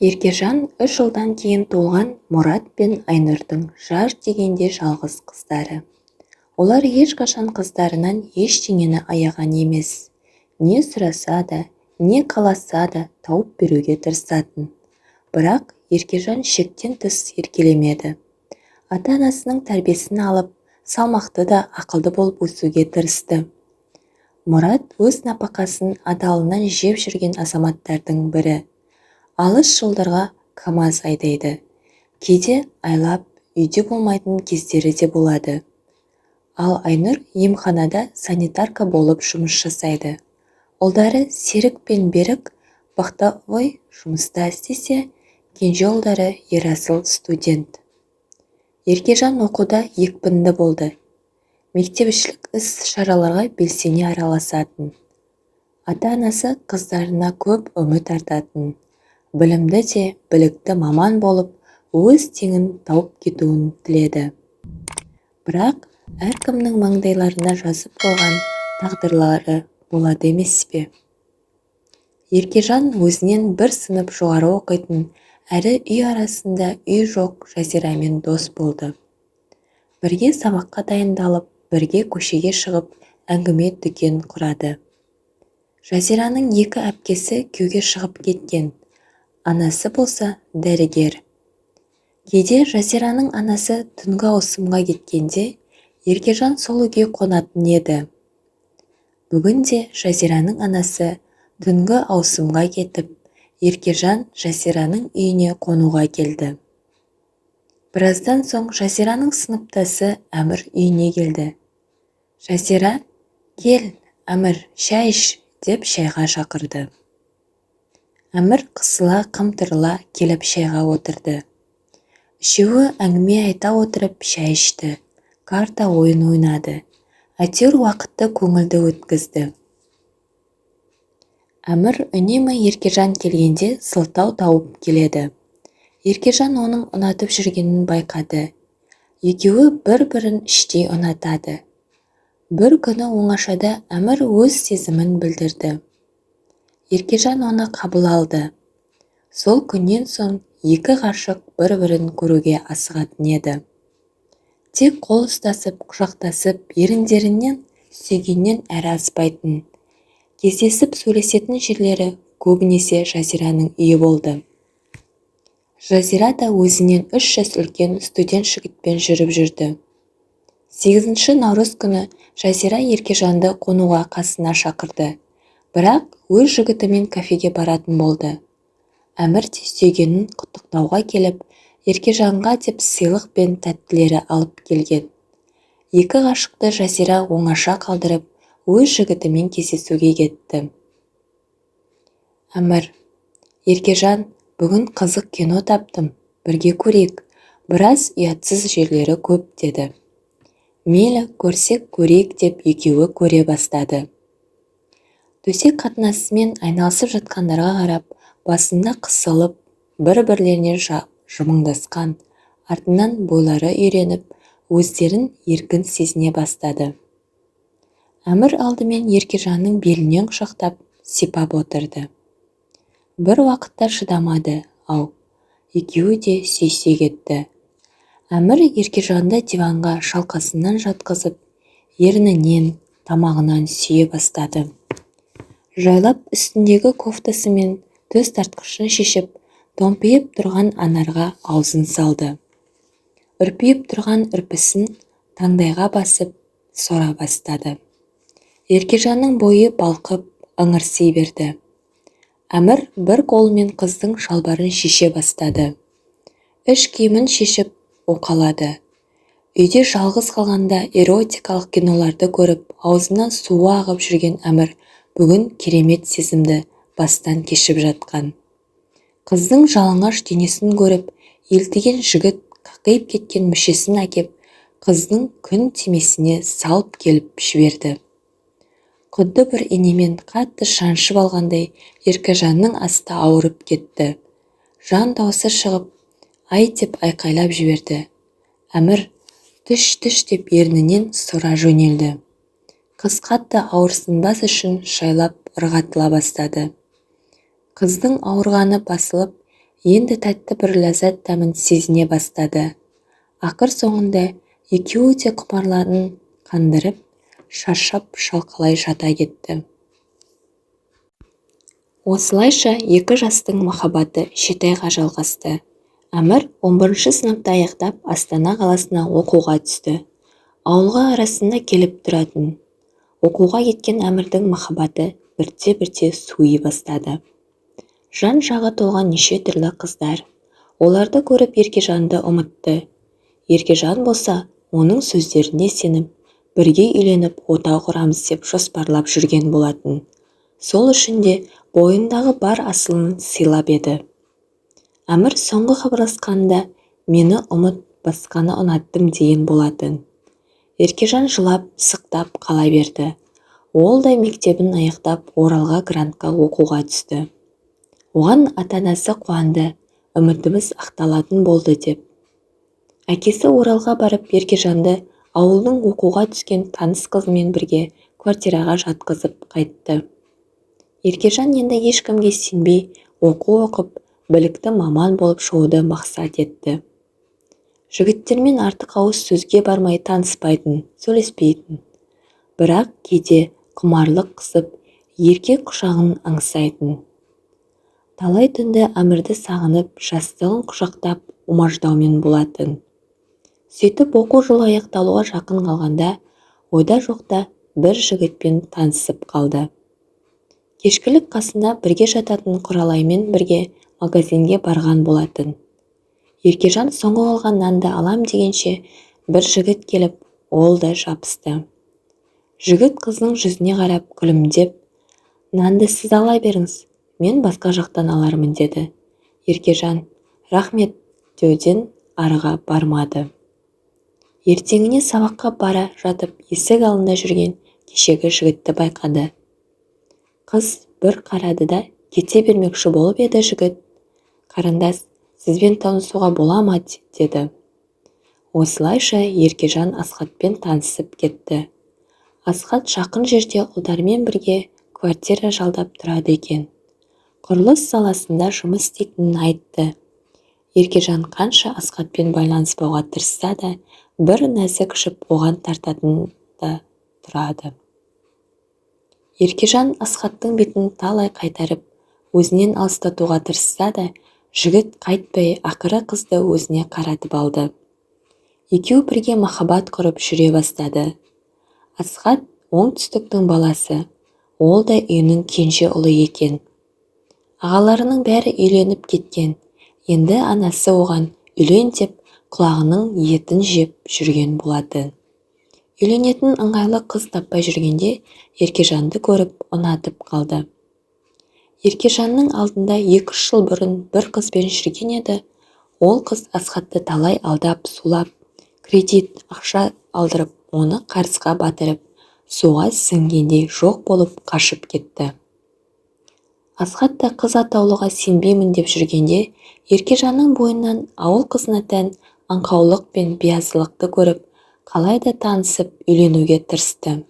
Еркежан 3 жылдан кейін туылған Мұрат пен Айнұрдың жар дегенде жалғыз қыздары. Олар ешқашан қыздарынан ештеңені аяған емес. Не сұраса да, не қаласа да тауып беруге тырысатын. Бірақ Еркежан шектен тыс еркелемеді. Ата-анасының тәрбиесін алып, салмақты да ақылды болып өсуге тырысты. Мұрат өз нәпақасын адалынан жеп жүрген азаматтардың бірі. Алыс жолдарға КамАЗ айдайды. Кейде айлап үйде болмайтын кездері де болады. Ал Айнұр емханада санитарка болып жұмыс жасайды. Ұлдары Серік пен Берік бақтовой жұмыста істесе, кенже ұлдары Ерасыл студент. Еркежан оқуда екпінді болды. Мектепішілік іс-шараларға белсене араласатын. Ата-анасы қыздарына көп үміт артатын. Білімді де білікті маман болып, өз теңін тауып кетуін тіледі. Бірақ әркімнің маңдайларына жазып қойған тағдырлары болады емес пе? Еркежан өзінен бір сынып жоғары оқитын, әрі үй арасында үй жоқ Жазирамен дос болды. Бірге сабаққа дайындалып, бірге көшеге шығып, әңгіме дүкен құрады. Жазираның 2 әпкесі күйеуге шығып кеткен. Анасы болса дәрігер. Кейде Жазираның анасы түнгі ауысымға кеткенде, Еркежан сол үйге қонатын еді. Бүгін де Жазираның анасы түнгі ауысымға кетіп, Еркежан Жазираның үйіне қонуға келді. Біраздан соң Жазираның сыныптасы Әмір үйіне келді. Жазира, кел, Әмір, шай іш, деп шайға шақырды. Әмір қысыла қымтырыла келіп шайға отырды. Үшеуі әңгіме айта отырып шай ішті, карта ойын ойнады. Әйтеуір уақытты көңілді өткізді. Әмір үнемі Еркежан келгенде сылтау тауып келеді. Еркежан оның ұнатып жүргенін байқады. Екеуі бір-бірін іштей ұнатады. Бір күні оңашада Әмір өз сезімін білдірді. Еркежан оны қабыл алды. Сол күннен соң 2 ғашық бір-бірін көруге асығатын еді. Тек қол ұстасып, құшақтасып, еріндерінен сүйгеннен әрі аспайтын. Кездесіп сөйлесетін жерлері көбінесе Жазираның үйі болды. Жазира да өзінен 3 жас үлкен студент жігітпен жүріп жүрді. 8 наурыз күні Жазира Еркежанды қонуға қасына шақырды. Бірақ өз жігітімен кафеге баратын болды. Әмір де сүйгенін құттықтауға келіп, Еркежанға деп сыйлық пен тәттілері алып келген. 2 ғашықты Жазира оңаша қалдырып, өз жігітімен кездесуге кетті. Әмір, Еркежан, бүгін қызық кино таптым, бірге көрейік, біраз ұятсыз жерлері көп, деді. Мейлі, көрсек көрейік деп екеуі көре бастады. Төсек қатынасымен айналысып жатқандарға қарап, басында қысылып, бір-бірлеріне жымыңдасқан, артынан бойлары үйреніп, өздерін еркін сезіне бастады. Әмір алдымен Еркежанның белінен құшақтап, сипап отырды. Бір уақытта шыдамады, екеуі де сүйсе кетті. Әмір Еркежанды диванға шалқасынан жатқызып, ернінен, тамағынан сүйе бастады. Жайлап үстіндегі кофтасы мен төс тартқышын шешіп, томпиып тұрған анарға аузын салды. Үрпиіп тұрған үрпісін таңдайға басып, сора бастады. Еркежанның бойы балқып, ыңырси берді. Әмір бір қолымен қыздың шалбарын шеше бастады. Іш киімін шешіп, оқалады. Үйде жалғыз қалғанда эротикалық киноларды көріп, аузынан суы ағып жүрген Әмір бүгін керемет сезімді бастан кешіп жатқан. Қыздың жалаңаш денесін көріп, елтіген жігіт қақиып кеткен мүшесін әкеп, қыздың күн тимесіне салып келіп жіберді. Құдды бір инемен қатты шаншып алғандай, Еркежанның асты ауырып кетті. Жан даусы шығып, ай деп айқайлап жіберді. Әмір, түш деп ернінен сора жөнелді. Қыз қатты ауырсынбас үшін шайлап ырғатыла бастады. Қыздың ауырғаны басылып, енді тәтті бір ләззат дәмін сезіне бастады. Ақыр соңында екеуі де құмарларын қандырып, шаршап шалқалай жата кетті. Осылайша екі жастың махаббаты 7 айға жалғасты. Әмір 11 сыныпты аяқтап Астана қаласына оқуға түсті. Ауылға арасында келіп тұратын. Оқуға кеткен Әмірдің махаббаты бірте-бірте суи бастады. Жан жағы толған неше түрлі қыздар. Оларды көріп Еркежанды ұмытты. Еркежан болса, оның сөздеріне сеніп, бірге үйленіп отау құрамыз деп жоспарлап жүрген болатын. Сол үшін де бойындағы бар асылын сыйлап еді. Әмір соңғы хабарласқанда мені ұмыт, басқаны ұнаттым деген болатын. Еркежан жылап, сықтап қала берді. Ол да мектебін аяқтап Оралға грантқа оқуға түсті. Оған ата-анасы қуанды, үмітіміз ақталатын болды деп. Әкесі Оралға барып Еркежанды ауылдың оқуға түскен таныс қызымен бірге квартираға жатқызып қайтты. Еркежан енді ешкімге сенбей, оқу оқып, білікті маман болып шығуды мақсат етті. Жігіттермен артық ауыз сөзге бармай таныспайтын, сөйлеспейтін. Бірақ кейде құмарлық қысып, еркек құшағын аңсайтын. Талай түнді Әмірді сағынып, жастығын құшақтап, умаждаумен болатын. Сөйтіп оқу жылы аяқталуға жақын қалғанда, ойда жоқта бір жігітпен танысып қалды. Кешкілік қасында бірге жататын Құралаймен бірге магазинге барған болатын. Еркежан соңғы қалған нанды алам дегенше бір жігіт келіп, ол да жабысты. Жігіт қыздың жүзіне қарап күлімдеп, «Нанды сіз ала беріңіз, мен басқа жақтан алармын» деді. Еркежан «Рахмет» деуден арыға бармады. Ертеңіне сабаққа бара жатып есік алдында жүрген кешегі жігітті байқады. Қыз бір қарады да кете бермекші болып еді. Жігіт «Қарындас, сізбен танысуға бола ма?» деді. Осылайша Еркежан Асхатпен танысып кетті. Асхат жақын жерде ұлдармен бірге квартира жалдап тұрады екен. Құрылыс саласында жұмыс істейтінін айтты. Еркежан қанша Асхатпен байланыспауға тырысса да, бір нәзік жіп оған тартатын да тұрады. Еркежан Асхаттың бетін талай қайтарып, өзінен алыстатуға тырысса да, жігіт қайтпай ақыры қызды өзіне қаратып алды. Екеу бірге махаббат құрып жүре бастады. Асхат оңтүстіктің баласы, ол да үйінің кенже ұлы екен. Ағаларының бәрі үйленіп кеткен, енді анасы оған үйлен деп құлағының етін жеп жүрген болатын. Үйленетін ыңғайлы қыз таппай жүргенде Еркежанды көріп ұнатып қалды. Еркежанның алдында 2 жыл бұрын бір қызбен жүрген еді. Ол қыз Асхатты талай алдап, сулап, кредит, ақша алдырып, оны қарызға батырып, суға сіңгендей жоқ болып қашып кетті. Асхат та қыз атаулыға сенбеймін деп жүргенде, Еркежанның бойынан ауыл қызына тән аңқаулық пен биязылықты көріп, қалайда танысып үйленуге тырысты.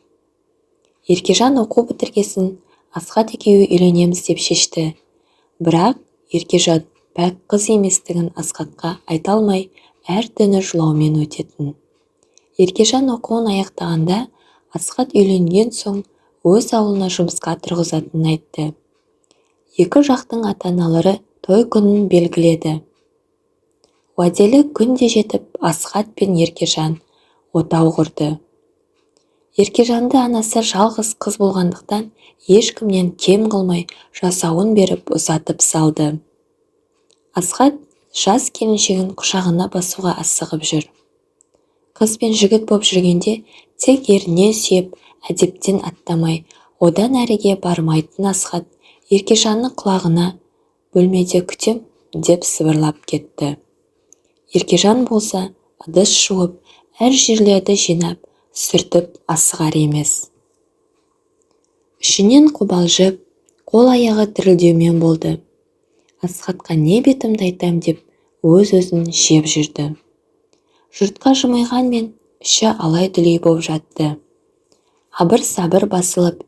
Еркежан оқу бітіргесін Асхат екеуі үйленеміз деп шешті. Бірақ Еркежан пәк қыз еместігін Асхатқа айта алмай, әр түні жылаумен өтетін. Еркежан оқуын аяқтағанда Асхат үйленген соң өз ауылына жұмысқа тұрғызатынын айтты. Екі жақтың ата-аналары той күнін белгіледі. Уәделі күн де жетіп, Асхат пен Еркежан отау құрды. Еркежанды анасы жалғыз қыз болғандықтан ешкімнен кем қылмай жасауын беріп ұзатып салды. Асхат жас келіншегін құшағына басуға асығып жүр. Қыз бен жігіт боп жүргенде тек ерінен сүйеп, әдептен аттамай, одан әріге бармайтын Асхат Еркежанның құлағына «Бөлмеде күтем» деп сыбырлап кетті. Еркежан болса ыдыс жуып, әр жерлерді жинап, сүртіп асығар емес. Ішінен қобалжып, қол-аяғы дірілдеумен болды. Асхатқа не бетімді айтам деп өз-өзін жеп жүрді. Жұртқа жымиғанмен іші алай-дүлей боп жатты. Абыр-сабыр басылып,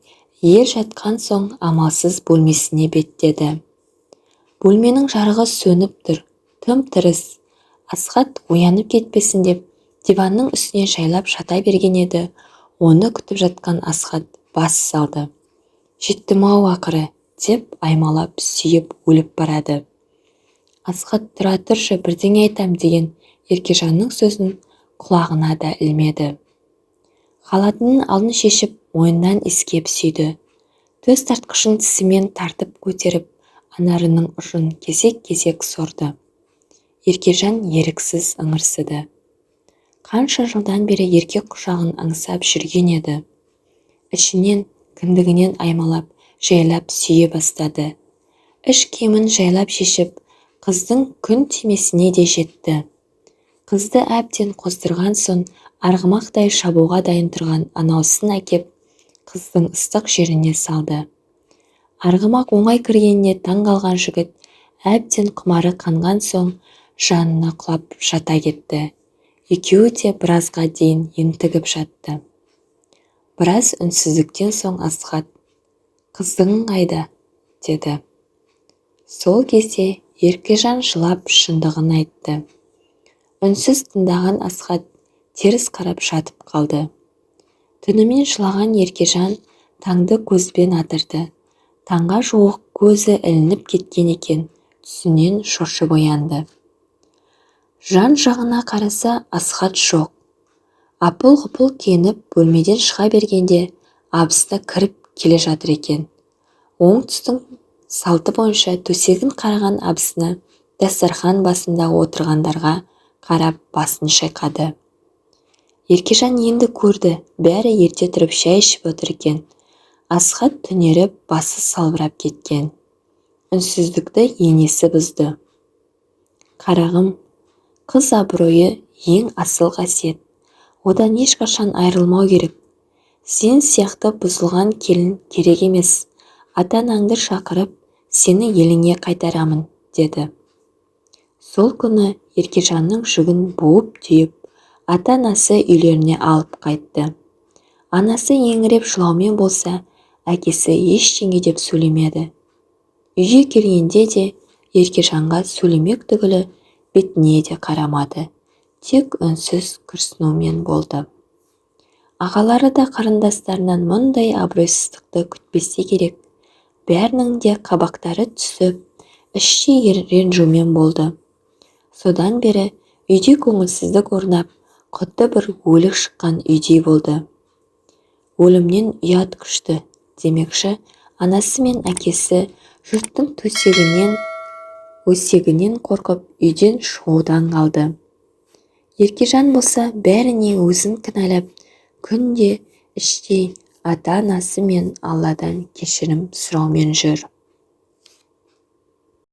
ел жатқан соң амалсыз бөлмесіне беттеді. Бөлменің жарығы сөніп тұр, тым-тырыс. Асхат оянып кетпесін деп диванның үстіне жайлап жата берген еді. Оны күтіп жатқан Асхат бас салды. Жеттім-ау ақыры, деп аймалап сүйіп өліп барады. Асхат тұра тұршы, бірдеңе айтам деген Еркежанның сөзін құлағына да ілмеді. Халатының алдын шешіп, мойнынан иіскеп сүйді. Төс тартқышын тісімен тартып көтеріп, анарының ұшын кезек-кезек сорды. Еркежан еріксіз ыңырсыды. Қанша жылдан бері еркек құшағын аңсап жүрген еді. Ішінен, кіндігінен аймалап, жайлап сүйе бастады. Іш киімін жайлап шешіп, қыздың күн тимесіне де жетті. Қызды әбден қоздырған соң, арғымақтай шабуға дайын тұрған анаусын әкеп, қыздың ыстық жеріне салды. Арғымақ оңай кіргеніне таң қалған жігіт, әбден құмары қанған соң, жанына құлап жата кетті. Екеуі де біразға дейін ентігіп жатты. Біраз үнсіздіктен соң Асхат, «Қыздың қайда?» деді. Сол кезде Еркежан жылап шындығын айтты. Үнсіз тыңдаған Асхат теріс қарап жатып қалды. Түнімен жылаған Еркежан таңды көзбен атырды. Таңға жуық көзі ілініп кеткен екен, түсінен шошып оянды. Жан жағына қараса Асхат жоқ. Апыл-ғұпыл киініп бөлмеден шыға бергенде абыста кіріп келе жатыр екен. Оңтүстің салты бойынша төсегін қараған абысына дастархан басында отырғандарға қарап басын шайқады. Еркежан енді көрді, бәрі ерте тұрып шай ішіп отыр екен. Асхат түнеріп, басы салбырап кеткен. Үнсіздікті енесі бұзды. Қарағым, қыз абыройы ең асыл қасиет. Одан ешқашан айырылмау керек. Сен сияқты бұзылған келін керек емес. Ата-анаңды шақырып, сені еліңе қайтарамын, деді. Сол күні Еркежанның жүгін буып-түйіп, ата-анасы үйлеріне алып қайтты. Анасы еңіреп жылаумен болса, әкесі ештеңе деп сөйлемеді. Үйге келгенде де Еркежанға сөйлемек түгілі бетіне де қарамады. Тек үнсіз күрсінумен болды. Ағалары да қарындастарынан мұндай абыройсыздықты күтпесе керек. Бәрінің де қабақтары түсіп, іштей ренжумен болды. Содан бері үйде көңілсіздік орнап, құдды бір өлік шыққан үйдей болды. Өлімнен ұят күшті, демекші, анасы мен әкесі жұрттың өсегінен қорқып үйден шығудан қалды. Еркежан болса бәріне өзін кінәлап, күнде іштей ата-анасы мен Алладан кешірім сұраумен жүр.